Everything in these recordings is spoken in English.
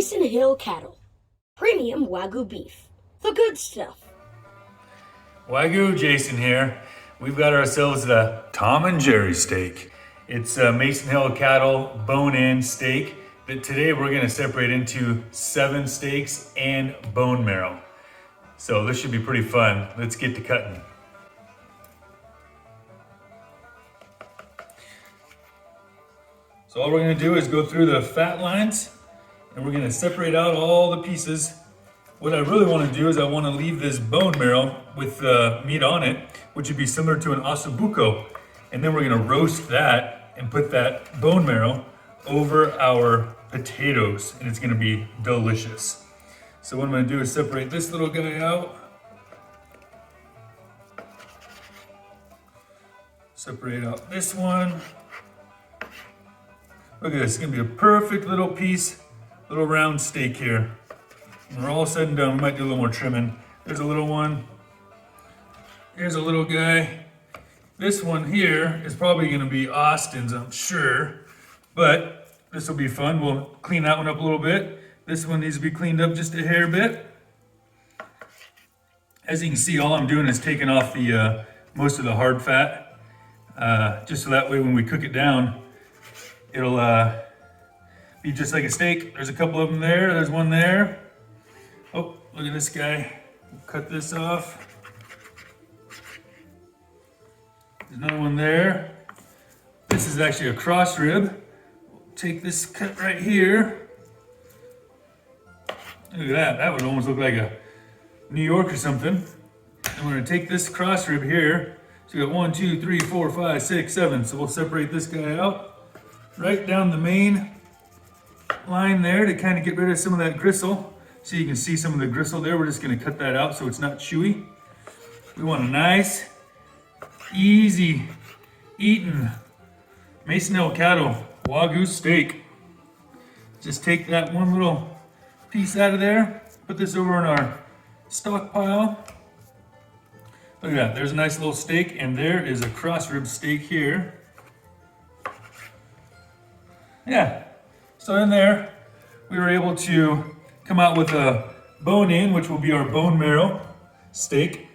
Masonhill cattle. Premium Wagyu beef. The good stuff. Wagyu, Jason here. We've got ourselves the Tom and Jerry steak. It's a Masonhill cattle bone-in steak that today we're gonna separate into 7 steaks and bone marrow. So this should be pretty fun. Let's get to cutting. So all we're gonna do is go through the fat lines and we're gonna separate out all the pieces. What I really wanna do is I wanna leave this bone marrow with meat on it, which would be similar to an ossobuco. And then we're gonna roast that and put that bone marrow over our potatoes, and it's gonna be delicious. So what I'm gonna do is separate this little guy out. Separate out this one. Look at this, it's gonna be a perfect little piece, little round steak here. When we're all said and done, we might do a little more trimming. There's a little one. Here's a little guy. This one here is probably gonna be Austin's, I'm sure, but this will be fun. We'll clean that one up a little bit. This one needs to be cleaned up just a hair bit. As you can see, all I'm doing is taking off the most of the hard fat, just so that way when we cook it down, it'll be just like a steak. There's a couple of them there. There's one there. Oh, look at this guy. We'll cut this off. There's another one there. This is actually a cross rib. Take this cut right here. Look at that. That would almost look like a New York or something. And we're gonna take this cross rib here. So we got 1, 2, 3, 4, 5, 6, 7. So we'll separate this guy out. Right down the main line there to kind of get rid of some of that gristle. So you can see some of the gristle there. We're just gonna cut that out so it's not chewy. We want a nice, easy eating Masonhill cattle Wagyu steak. Just take that one little piece out of there, put this over in our stockpile. Look at that, there's a nice little steak, and there is a cross rib steak here. Yeah, so in there, we were able to come out with a bone-in, which will be our bone marrow steak.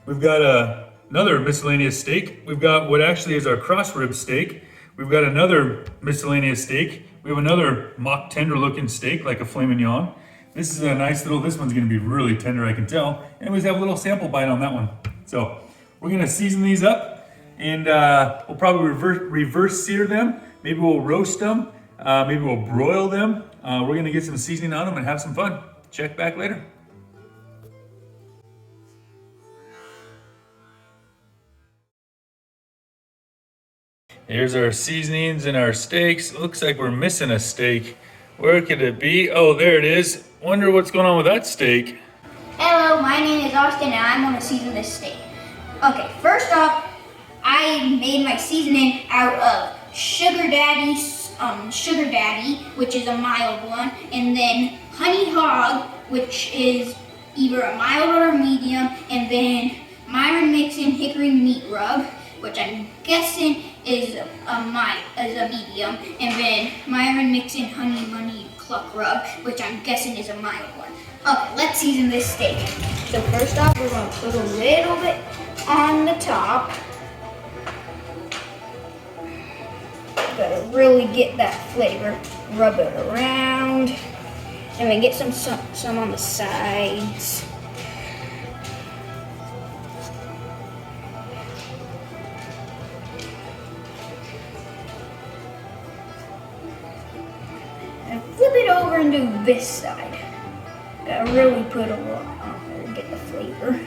We've got another miscellaneous steak. We've got what actually is our cross rib steak. We've got another miscellaneous steak. We have another mock tender looking steak, like a filet mignon. This is a nice little, this one's gonna be really tender, I can tell. And we have a little sample bite on that one. So we're gonna season these up, and we'll probably reverse sear them. Maybe we'll roast them. Maybe we'll broil them. We're gonna get some seasoning on them and have some fun. Check back later. Here's our seasonings and our steaks. It looks like we're missing a steak. Where could it be? Oh, there it is. Wonder what's going on with that steak. Hello, my name is Austin and I'm gonna season this steak. Okay, first off, I made my seasoning out of Sugar Daddy, which is a mild one, and then Honey Hog, which is either a mild or a medium, and then Myron Mixon Hickory Meat Rub, which I'm guessing is a medium, and then Myron Mixon Honey Money Cluck Rub, which I'm guessing is a mild one. Okay, let's season this steak. So first off, we're gonna put a little bit on the top. Gotta really get that flavor. Rub it around, and then get some on the sides. And flip it over and do this side. Gotta really put a lot on there to get the flavor.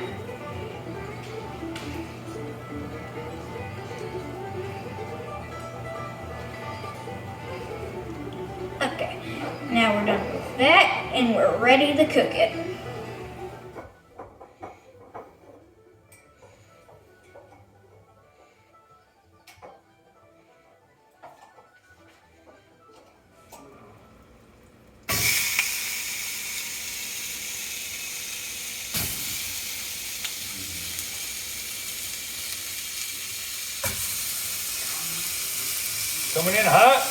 Okay, now we're done with that and we're ready to cook it. Coming in hot.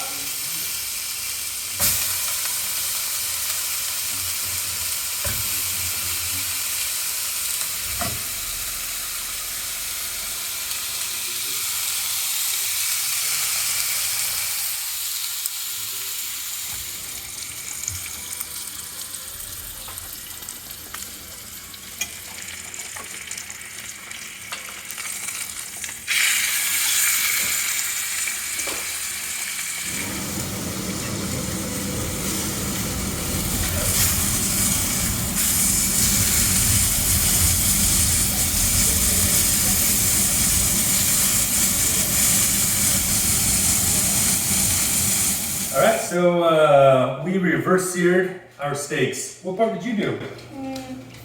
so we reverse seared our steaks. What part did you do?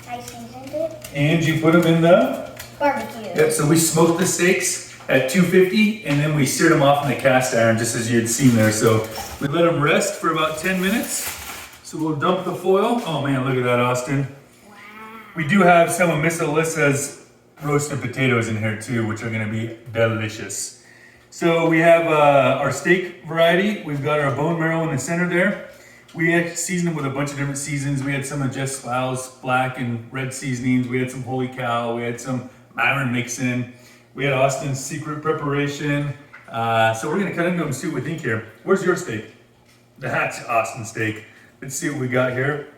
I seasoned it. And you put them in the Barbecue. Yep, so we smoked the steaks at 250 and then we seared them off in the cast iron just as you had seen there. So we let them rest for about 10 minutes. So we'll dump the foil. Oh man, look at that, Austin. Wow. We do have some of Miss Alyssa's roasted potatoes in here too, which are gonna be delicious. So we have our steak variety. We've got our bone marrow in the center there. We had seasoned them with a bunch of different seasons. We had some of Jess Slough's black and red seasonings. We had some Holy Cow. We had some Myron mix-in. We had Austin's secret preparation. So we're gonna cut into them and see what we think here. Where's your steak? That's Austin's steak. Let's see what we got here.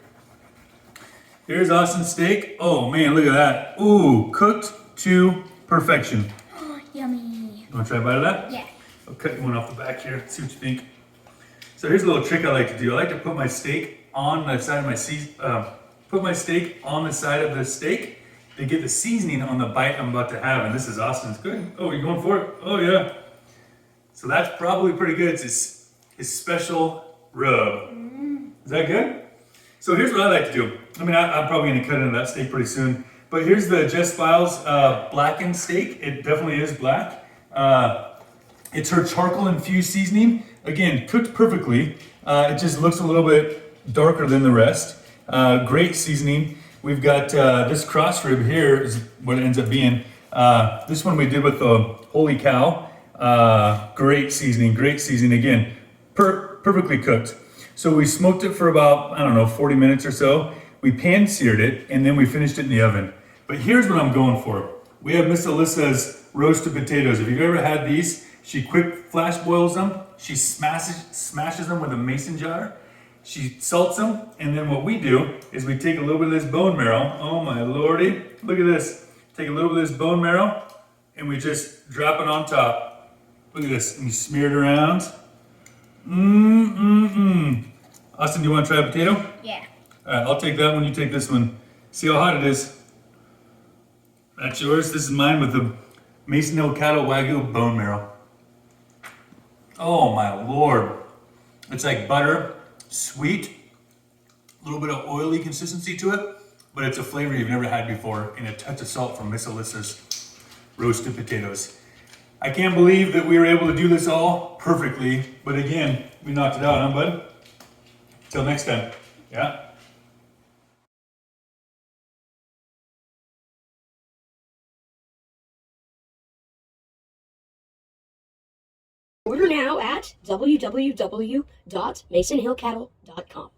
Here's Austin's steak. Oh man, look at that. Ooh, cooked to perfection. Yummy. You wanna try a bite of that? Yeah. I'll cut you one off the back here, see what you think. So here's a little trick I like to do. I like to put my steak on the side of my side of the steak to get the seasoning on the bite I'm about to have. And this is Austin's. Good. Oh, you're going for it? Oh yeah. So that's probably pretty good. It's his special rub. Is that good? So here's what I like to do. I mean, I'm probably gonna cut into that steak pretty soon. But here's the Jess Files blackened steak. It definitely is black. It's her charcoal infused seasoning. Again, cooked perfectly. It just looks a little bit darker than the rest. Great seasoning. We've got this cross rib here is what it ends up being. This one we did with the Holy Cow. Great seasoning, again, perfectly cooked. So we smoked it for about, I don't know, 40 minutes or so. We pan seared it and then we finished it in the oven. But here's what I'm going for. We have Miss Alyssa's roasted potatoes. If you've ever had these, she quick flash boils them. She smashes them with a mason jar. She salts them, and then what we do is we take a little bit of this bone marrow. Oh my lordy, look at this. Take a little bit of this bone marrow, and we just drop it on top. Look at this, and you smear it around. Austin, do you want to try a potato? Yeah. All right, I'll take that one, you take this one. See how hot it is? That's yours, this is mine with the Masonhill cattle Wagyu bone marrow. Oh my Lord. It's like butter, sweet, a little bit of oily consistency to it, but it's a flavor you've never had before, and a touch of salt from Miss Alyssa's roasted potatoes. I can't believe that we were able to do this all perfectly, but again, we knocked it out, huh, bud? Till next time, yeah? Order now at www.masonhillcattle.com.